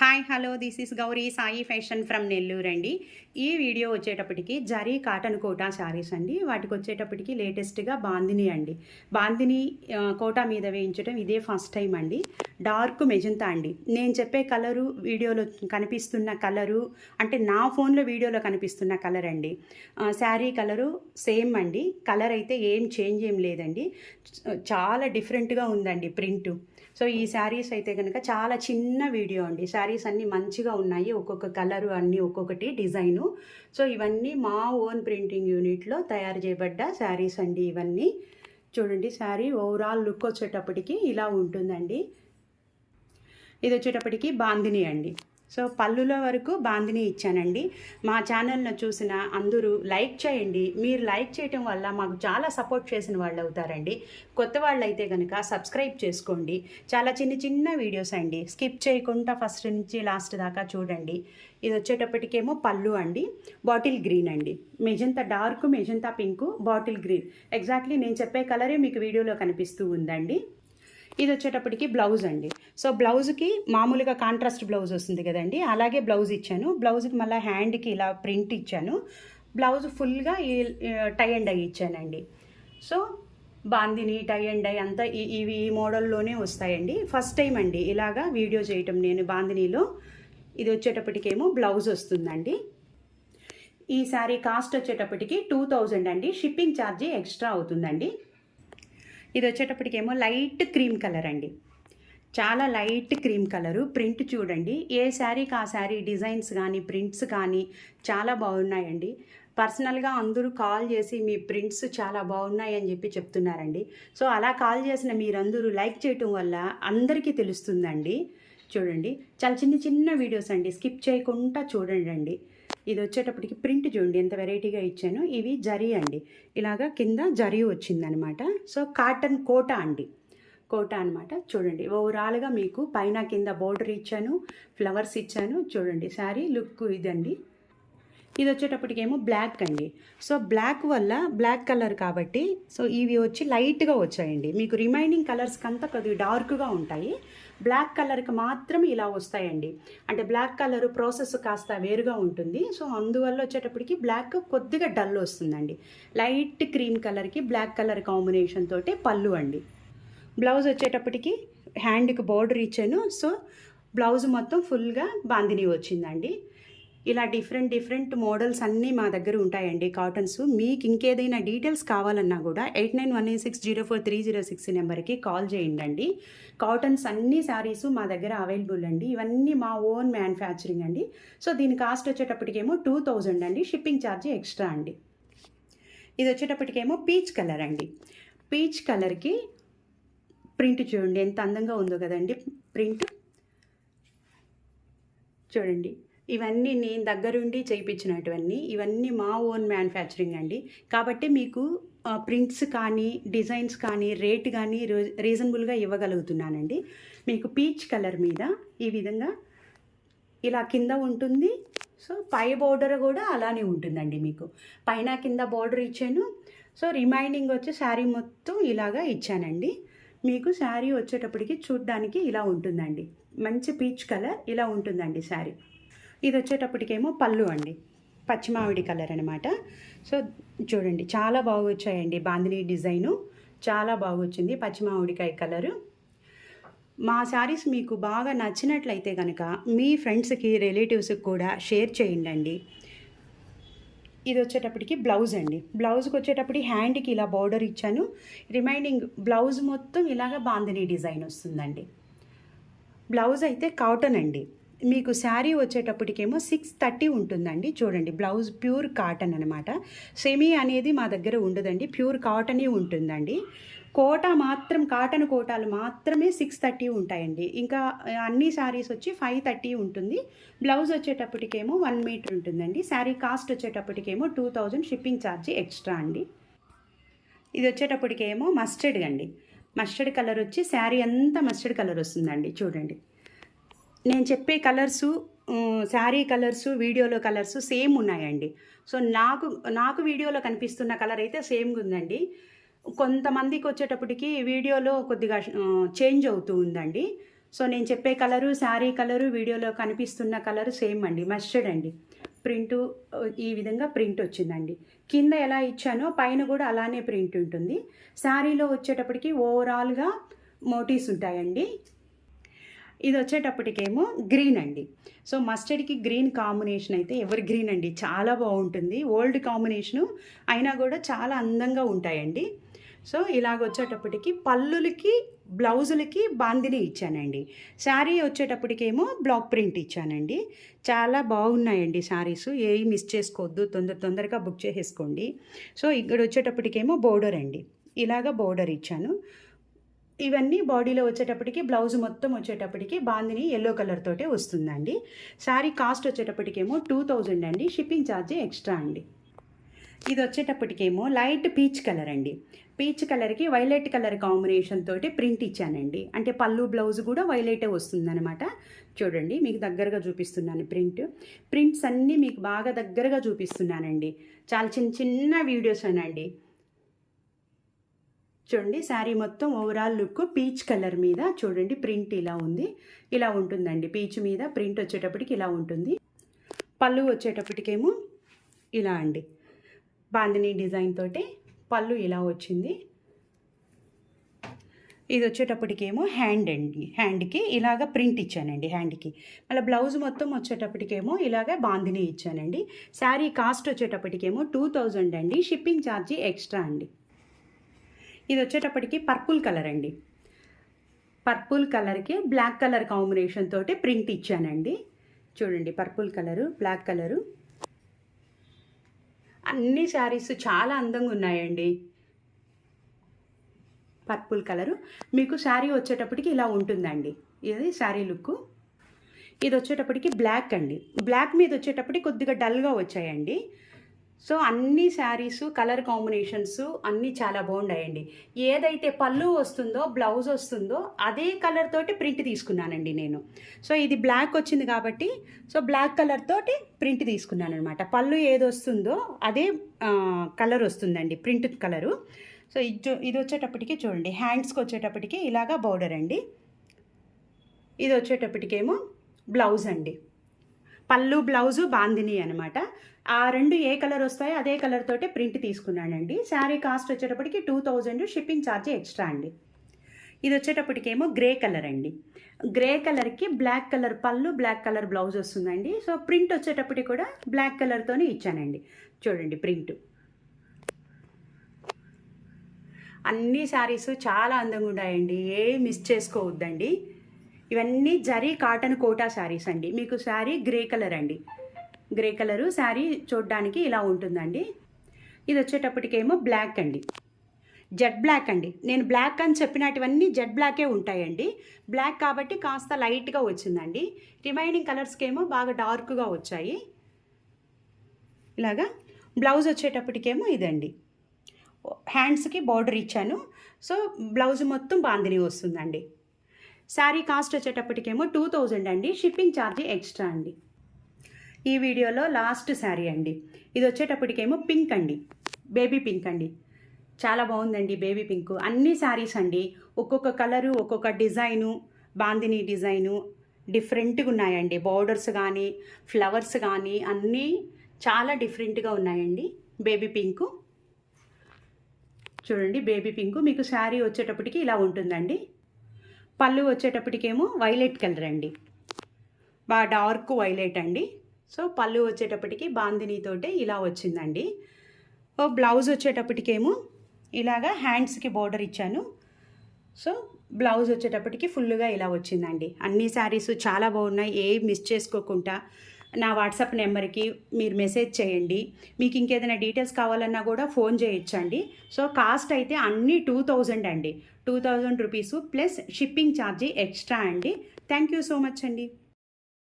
Hi hello this is Gauri Sai fashion from Nellore అండి. ఈ video వచ్చేటప్పటికి జరీ కాటన్ కోటా శారీస్ అండి. వాటికి వచ్చేటప్పటికి లేటెస్ట్గా బాందిని అండి. బాందిని కోటా మీద వేయించడం ఇదే ఫస్ట్ టైం అండి. డార్క్ మెజంతా అండి. నేను చెప్పే కలరు వీడియోలో కనిపిస్తున్న కలరు అంటే నా ఫోన్లో వీడియోలో కనిపిస్తున్న కలర్ అండి. శారీ కలరు సేమ్ అండి. కలర్ అయితే ఏం చేంజ్ ఏం లేదండి. చాలా డిఫరెంట్గా ఉందండి ప్రింటు. సో ఈ శారీస్ అయితే కనుక చాలా చిన్న వీడియో అండి. శారీస్ అన్నీ మంచిగా ఉన్నాయి, ఒక్కొక్క కలరు అన్నీ ఒక్కొక్కటి డిజైను. సో ఇవన్నీ మా ఓన్ ప్రింటింగ్ యూనిట్లో తయారు చేయబడ్డ శారీస్ అండి. ఇవన్నీ చూడండి, శారీ ఓవరాల్ లుక్ వచ్చేటప్పటికి ఇలా ఉంటుందండి. ఇది వచ్చేటప్పటికి బాందిని అండి. సో పళ్ళుల వరకు బాందిని ఇచ్చానండి. మా ఛానల్ను చూసిన అందరూ లైక్ చేయండి. మీరు లైక్ చేయటం వల్ల మాకు చాలా సపోర్ట్ చేసిన వాళ్ళు అవుతారండి. కొత్త వాళ్ళు అయితే కనుక సబ్స్క్రైబ్ చేసుకోండి. చాలా చిన్న చిన్న వీడియోస్ అండి, స్కిప్ చేయకుండా ఫస్ట్ నుంచి లాస్ట్ దాకా చూడండి. ఇది వచ్చేటప్పటికేమో పళ్ళు అండి, బాటిల్ గ్రీన్ అండి. Magenta dark, magenta pink, bottle green. Exactly నేను చెప్పే కలరే మీకు వీడియోలో కనిపిస్తూ ఉందండి. ఇది వచ్చేటప్పటికి బ్లౌజ్ అండి. సో బ్లౌజ్కి మామూలుగా కాంట్రాస్ట్ బ్లౌజ్ వస్తుంది కదండి, అలాగే బ్లౌజ్ ఇచ్చాను. బ్లౌజ్కి మళ్ళీ హ్యాండ్కి ఇలా ప్రింట్ ఇచ్చాను. బ్లౌజ్ ఫుల్గా టై అండ్ డై ఇచ్చానండి. So bandhani tie and dye అంతా ఇవి ఈ మోడల్లోనే వస్తాయండి. ఫస్ట్ టైం అండి ఇలాగా వీడియో చేయటం నేను బాందినిలో. ఇది వచ్చేటప్పటికేమో బ్లౌజ్ వస్తుందండి. ఈ శారీ కాస్ట్ వచ్చేటప్పటికి 2000 అండి. షిప్పింగ్ ఛార్జీ ఎక్స్ట్రా అవుతుందండి. ఇది వచ్చేటప్పటికేమో లైట్ క్రీమ్ కలర్ అండి. చాలా లైట్ క్రీమ్ కలరు. ప్రింట్ చూడండి, ఏ శారీకి ఆ శారీ డిజైన్స్ కానీ ప్రింట్స్ కానీ చాలా బాగున్నాయండి. పర్సనల్గా అందరూ కాల్ చేసి మీ ప్రింట్స్ చాలా బాగున్నాయి అని చెప్పి చెప్తున్నారండి. సో అలా కాల్ చేసిన మీరందరూ లైక్ చేయటం వల్ల అందరికీ తెలుస్తుందండి. చూడండి, చాలా చిన్న చిన్న వీడియోస్ అండి, స్కిప్ చేయకుండా చూడండి. ఇది వచ్చేటప్పటికి ప్రింట్ చూడండి ఎంత వెరైటీగా ఇచ్చాను. ఇవి జరీ అండి, ఇలాగా కింద జరీ వచ్చిందనమాట. సో కాటన్ కోటా అండి, కోటా అనమాట. చూడండి, ఓవరాల్గా మీకు పైన కింద బోర్డర్ ఇచ్చాను, ఫ్లవర్స్ ఇచ్చాను. చూడండి శారీ లుక్ ఇదండి. ఇది వచ్చేటప్పటికేమో బ్లాక్ అండి. సో బ్లాక్ వల్ల బ్లాక్ కలర్ కాబట్టి సో ఇవి వచ్చి లైట్గా వచ్చాయండి. మీకు రిమైనింగ్ కలర్స్కి అంతా కొద్దిగా డార్క్గా ఉంటాయి, బ్లాక్ కలర్కి మాత్రం ఇలా వస్తాయండి. అంటే బ్లాక్ కలర్ ప్రాసెస్ కాస్త వేరుగా ఉంటుంది. సో అందువల్ల వచ్చేటప్పటికి బ్లాక్ కొద్దిగా డల్ వస్తుందండి. లైట్ క్రీమ్ కలర్కి బ్లాక్ కలర్ కాంబినేషన్ తోటి పళ్ళు అండి. బ్లౌజ్ వచ్చేటప్పటికి హ్యాండ్కి బోర్డర్ ఇచ్చాను. సో బ్లౌజ్ మొత్తం ఫుల్గా బాందిని వచ్చిందండి. ఇలా డిఫరెంట్ మోడల్స్ అన్నీ మా దగ్గర ఉంటాయండి కాటన్స్. మీకు ఇంకేదైనా డీటెయిల్స్ కావాలన్నా కూడా 8918604306 నెంబర్కి కాల్ చేయండి. కాటన్స్ అన్ని శారీస్ మా దగ్గర అవైలబుల్ అండి. ఇవన్నీ మా ఓన్ మ్యానుఫ్యాక్చరింగ్ అండి. సో దీని కాస్ట్ వచ్చేటప్పటికేమో 2000 అండి. షిప్పింగ్ ఛార్జీ ఎక్స్ట్రా అండి. ఇది వచ్చేటప్పటికేమో పీచ్ కలర్ అండి. పీచ్ కలర్కి ప్రింట్ చూడండి ఎంత అందంగా ఉందో కదండి. ప్రింట్ చూడండి, ఇవన్నీ నేను దగ్గరుండి చేయించినటువన్నీ. ఇవన్నీ మా ఓన్ మ్యానుఫ్యాక్చరింగ్ అండి. కాబట్టి మీకు ప్రింట్స్ కానీ డిజైన్స్ కానీ రేట్ కానీ రీజనబుల్గా ఇవ్వగలుగుతున్నానండి. మీకు పీచ్ కలర్ మీద ఈ విధంగా ఇలా కింద ఉంటుంది. సో పై బోర్డర్ కూడా అలానే ఉంటుందండి. మీకు పైన కింద బోర్డర్ ఇచ్చాను. సో రిమైనింగ్ వచ్చి శారీ మొత్తం ఇలాగా ఇచ్చానండి. మీకు శారీ వచ్చేటప్పటికి చూడ్డానికి ఇలా ఉంటుందండి. మంచి పీచ్ కలర్ ఇలా ఉంటుందండి శారీ. ఇది వచ్చేటప్పటికేమో పళ్ళు అండి, పచ్చిమామిడి కలర్ అనమాట. సో చూడండి, చాలా బాగా వచ్చాయండి. బాందిని డిజైను చాలా బాగా వచ్చింది, పచ్చిమామిడికాయ కలరు. మా శారీస్ మీకు బాగా నచ్చినట్లయితే కనుక మీ ఫ్రెండ్స్కి రిలేటివ్స్కి కూడా షేర్ చేయండి. ఇది వచ్చేటప్పటికి బ్లౌజ్ అండి. బ్లౌజ్కి వచ్చేటప్పటికి హ్యాండ్కి ఇలా బార్డర్ ఇచ్చాను. రిమైనింగ్ బ్లౌజ్ మొత్తం ఇలాగ బాందిని డిజైన్ వస్తుందండి. బ్లౌజ్ అయితే కాటన్ అండి. మీకు శారీ వచ్చేటప్పటికేమో 630 ఉంటుందండి. చూడండి, బ్లౌజ్ ప్యూర్ కాటన్ అనమాట. సెమీ అనేది మా దగ్గర ఉండదండి, ప్యూర్ కాటనే ఉంటుందండి. కోటా మాత్రం కాటన్ కోటాలు మాత్రమే 630 ఉంటాయండి. ఇంకా అన్ని శారీస్ వచ్చి 530 ఉంటుంది. బ్లౌజ్ వచ్చేటప్పటికేమో 1 మీటర్ ఉంటుందండి. శారీ కాస్ట్ వచ్చేటప్పటికేమో 2000, షిప్పింగ్ ఛార్జీ ఎక్స్ట్రా అండి. ఇది వచ్చేటప్పటికేమో మస్టర్డ్ అండి. మస్టర్డ్ కలర్ వచ్చి శారీ అంతా మస్టర్డ్ కలర్ వస్తుందండి. చూడండి, నేను చెప్పే కలర్సు శారీ కలర్సు వీడియోలో కలర్సు సేమ్ ఉన్నాయండి. సో నాకు వీడియోలో కనిపిస్తున్న కలర్ అయితే సేమ్గా ఉందండి. కొంతమందికి వచ్చేటప్పటికి వీడియోలో కొద్దిగా చేంజ్ అవుతూ ఉందండి. సో నేను చెప్పే కలరు, శారీ కలరు, వీడియోలో కనిపిస్తున్న కలరు సేమ్ అండి, మస్టర్డ్ అండి. ప్రింటు ఈ విధంగా ప్రింట్ వచ్చిందండి. కింద ఎలా ఇచ్చానో పైన కూడా అలానే ప్రింట్ ఉంటుంది. శారీలో వచ్చేటప్పటికి ఓవరాల్గా మోటివ్స్ ఉంటాయండి. ఇది వచ్చేటప్పటికేమో గ్రీన్ అండి. సో మస్టర్డ్కి గ్రీన్ కాంబినేషన్ అయితే ఎవర్ గ్రీన్ అండి, చాలా బాగుంటుంది. ఓల్డ్ కాంబినేషను అయినా కూడా చాలా అందంగా ఉంటాయండి. సో ఇలాగ వచ్చేటప్పటికి పళ్ళులకి, బ్లౌజులకి బాందిని ఇచ్చానండి. శారీ వచ్చేటప్పటికేమో బ్లాక్ ప్రింట్ ఇచ్చానండి. చాలా బాగున్నాయండి శారీస్, ఏవి మిస్ చేసుకోవద్దు, తొందరగా బుక్ చేసేసుకోండి. సో ఇక్కడ వచ్చేటప్పటికేమో బోర్డర్ అండి, ఇలాగ బోర్డర్ ఇచ్చాను. ఇవన్నీ బాడీలో వచ్చేటప్పటికి బ్లౌజ్ మొత్తం వచ్చేటప్పటికి బాందిని ఎల్లో కలర్ తోటే వస్తుందండి. శారీ కాస్ట్ వచ్చేటప్పటికేమో 2000 అండి, షిప్పింగ్ ఛార్జ్ ఎక్స్ట్రా అండి. ఇది వచ్చేటప్పటికేమో లైట్ పీచ్ కలర్ అండి. పీచ్ కలర్కి వైలెట్ కలర్ కాంబినేషన్ తోటి ప్రింట్ ఇచ్చానండి. అంటే పళ్ళు బ్లౌజ్ కూడా వైలెటే వస్తుందన్నమాట. చూడండి మీకు దగ్గరగా చూపిస్తున్నాను ప్రింట్స్ అన్నీ మీకు బాగా దగ్గరగా చూపిస్తున్నానండి. చాలా చిన్న వీడియోస్ అనండి. చూడండి శారీ మొత్తం ఓవరాల్ లుక్ పీచ్ కలర్ మీద చూడండి ప్రింట్ ఇలా ఉంది, ఇలా ఉంటుందండి. పీచ్ మీద ప్రింట్ వచ్చేటప్పటికి ఇలా ఉంటుంది. పళ్ళు వచ్చేటప్పటికేమో ఇలా అండి, బాందిని డిజైన్ తోటి పళ్ళు ఇలా వచ్చింది. ఇది వచ్చేటప్పటికేమో హ్యాండ్ అండి, హ్యాండ్కి ఇలాగ ప్రింట్ ఇచ్చానండి హ్యాండ్కి. మళ్ళీ బ్లౌజ్ మొత్తం వచ్చేటప్పటికేమో ఇలాగ బాందిని ఇచ్చానండి. శారీ కాస్ట్ వచ్చేటప్పటికేమో 2000 అండి, షిప్పింగ్ ఛార్జీ ఎక్స్ట్రా అండి. ఇది వచ్చేటప్పటికి పర్పుల్ కలర్ అండి. పర్పుల్ కలర్కి బ్లాక్ కలర్ కాంబినేషన్ తోటి ప్రింట్ ఇచ్చానండి. చూడండి పర్పుల్ కలరు, బ్లాక్ కలరు, అన్ని శారీస్ చాలా అందంగా ఉన్నాయండి. పర్పుల్ కలరు మీకు శారీ వచ్చేటప్పటికి ఇలా ఉంటుందండి. ఇది శారీ లుక్. ఇది వచ్చేటప్పటికి బ్లాక్ అండి. బ్లాక్ మీద వచ్చేటప్పటికి కొద్దిగా డల్గా వచ్చాయండి. సో అన్ని శారీసు కలర్ కాంబినేషన్స్ అన్నీ చాలా బాగున్నాయండి. ఏదైతే పళ్ళు వస్తుందో, బ్లౌజ్ వస్తుందో అదే కలర్ తోటి ప్రింట్ తీసుకున్నానండి నేను. సో ఇది బ్లాక్ వచ్చింది కాబట్టి సో బ్లాక్ కలర్ తోటి ప్రింట్ తీసుకున్నాను అనమాట. పళ్ళు ఏది వస్తుందో అదే కలర్ వస్తుందండి, ప్రింట్ కలరు. సో ఇది వచ్చేటప్పటికి చూడండి హ్యాండ్స్కి వచ్చేటప్పటికి ఇలాగా బోర్డర్ అండి. ఇది వచ్చేటప్పటికేమో బ్లౌజ్ అండి. పళ్ళు బ్లౌజు బాందిని అనమాట. ఆ రెండు ఏ కలర్ వస్తాయో అదే కలర్ తోటి ప్రింట్ తీసుకున్నానండి. శారీ కాస్ట్ వచ్చేటప్పటికి 2000, షిప్పింగ్ ఛార్జ్ ఎక్స్ట్రా అండి. ఇది వచ్చేటప్పటికేమో గ్రే కలర్ అండి. గ్రే కలర్కి బ్లాక్ కలర్ పళ్ళు, బ్లాక్ కలర్ బ్లౌజ్ వస్తుందండి. సో ప్రింట్ వచ్చేటప్పటికి కూడా బ్లాక్ కలర్తోనే ఇచ్చానండి. చూడండి ప్రింట్. అన్ని శారీస్ చాలా అందంగా ఉన్నాయండి, ఏ మిస్ చేసుకోవద్దండి. ఇవన్నీ జరీ కాటన్ కోటా శారీస్ అండి. మీకు శారీ గ్రే కలర్ అండి, గ్రే కలరు శారీ చూడడానికి ఇలా ఉంటుందండి. ఇది వచ్చేటప్పటికేమో బ్లాక్ అండి, జెడ్ బ్లాక్ అండి. నేను బ్లాక్ అని చెప్పినటువన్నీ జెడ్ బ్లాకే ఉంటాయండి. బ్లాక్ కాబట్టి కాస్త లైట్గా వచ్చిందండి. రిమైనింగ్ కలర్స్కేమో బాగా డార్క్గా వచ్చాయి. ఇలాగా బ్లౌజ్ వచ్చేటప్పటికేమో ఇదండి, హ్యాండ్స్కి బార్డర్ ఇచ్చాను. సో బ్లౌజ్ మొత్తం బాందిని వస్తుందండి. శారీ కాస్ట్ వచ్చేటప్పటికేమో 2000 అండి, షిప్పింగ్ ఛార్జ్ ఎక్స్ట్రా అండి. ఈ వీడియోలో లాస్ట్ శారీ అండి. ఇది వచ్చేటప్పటికేమో పింక్ అండి, బేబీ పింక్ అండి. చాలా బాగుందండి బేబీ పింక్. అన్ని శారీస్ అండి ఒక్కొక్క కలరు, ఒక్కొక్క డిజైను, బాందిని డిజైను డిఫరెంట్గా ఉన్నాయండి. బార్డర్స్ కానీ ఫ్లవర్స్ కానీ అన్నీ చాలా డిఫరెంట్గా ఉన్నాయండి. బేబీ పింకు చూడండి, బేబీ పింకు మీకు శారీ వచ్చేటప్పటికి ఇలా ఉంటుందండి. పళ్ళు వచ్చేటప్పటికేమో వైలెట్ కలర్ అండి, బాగా డార్క్ వైలెట్ అండి. సో పళ్ళు వచ్చేటప్పటికి బాందినీతోటే ఇలా వచ్చిందండి. బ్లౌజ్ వచ్చేటప్పటికేమో ఇలాగా హ్యాండ్స్కి బోర్డర్ ఇచ్చాను. సో బ్లౌజ్ వచ్చేటప్పటికి ఫుల్గా ఇలా వచ్చిందండి. అన్ని శారీస్ చాలా బాగున్నాయి, ఏ మిస్ చేసుకోకుండా నా వాట్సాప్ నెంబర్కి మీరు మెసేజ్ చేయండి. మీకు ఇంకేదైనా డీటెయిల్స్ కావాలన్నా కూడా ఫోన్ చేయొచ్చండి. సో కాస్ట్ అయితే అన్నీ 2000 అండి, 2000 rupees plus shipping charge extra అండి. థ్యాంక్ యూ సో మచ్ అండి.